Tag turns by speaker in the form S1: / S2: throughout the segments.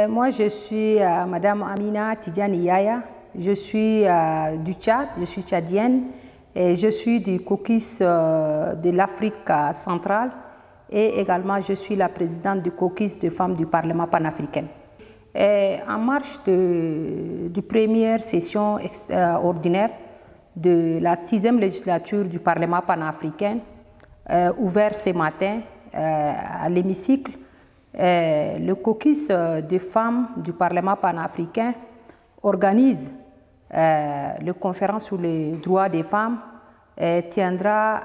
S1: Moi, je suis Madame Amina Tidjani Yaya. Je suis du Tchad, je suis tchadienne et je suis du caucus de l'Afrique centrale et également je suis la présidente du caucus de femmes du Parlement panafricain. En marge de première session ordinaire de la 6e législature du Parlement panafricain, ouvert ce matin à l'hémicycle, le caucus des femmes du Parlement panafricain organise la conférence sur les droits des femmes et tiendra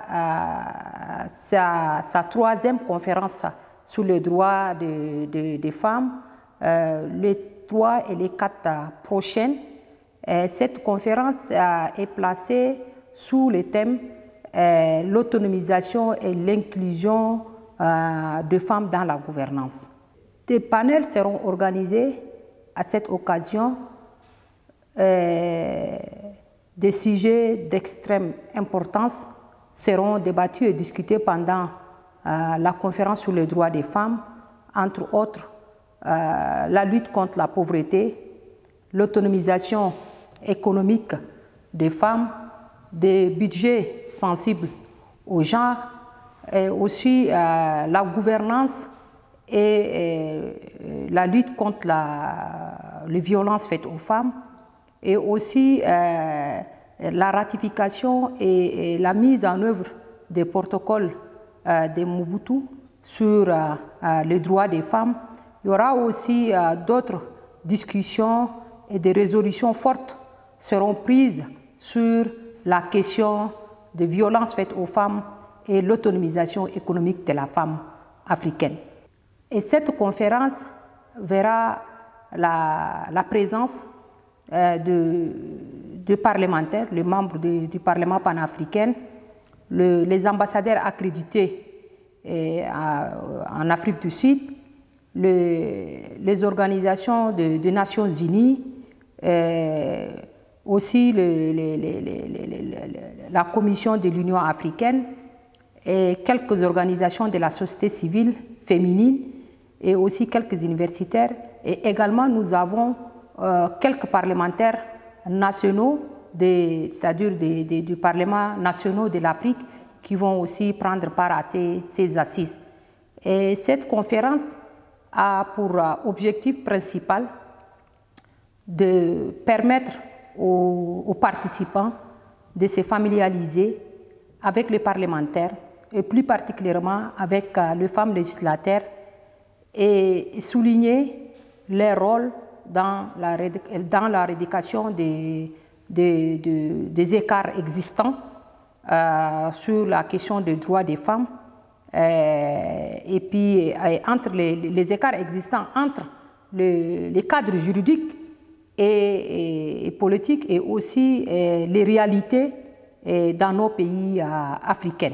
S1: sa 3e conférence sur les droits des femmes les 3 et les 4 prochaines. Cette conférence est placée sous le thème l'autonomisation et l'inclusion de femmes dans la gouvernance. Des panels seront organisés à cette occasion. Des sujets d'extrême importance seront débattus et discutés pendant la conférence sur les droits des femmes, entre autres la lutte contre la pauvreté, l'autonomisation économique des femmes, des budgets sensibles au genre, et aussi la gouvernance et la lutte contre les violences faites aux femmes, et aussi la ratification et la mise en œuvre des protocoles de Mobutu sur les droits des femmes. Il y aura aussi d'autres discussions et des résolutions fortes seront prises sur la question des violences faites aux femmes et l'autonomisation économique de la femme africaine. Et cette conférence verra la présence de parlementaires, les membres du Parlement panafricain, les ambassadeurs accrédités en Afrique du Sud, les organisations des Nations Unies, aussi la Commission de l'Union africaine et quelques organisations de la société civile féminine et aussi quelques universitaires. Et également, nous avons quelques parlementaires nationaux, c'est-à-dire du Parlement nationaux de l'Afrique, qui vont aussi prendre part à ces assises. Et cette conférence a pour objectif principal de permettre aux participants de se familiariser avec les parlementaires et plus particulièrement avec les femmes législateurs et souligner leur rôle dans la rééducation des écarts existants sur la question des droits des femmes et puis entre les écarts existants entre les cadres juridiques et politiques et aussi les réalités dans nos pays africains.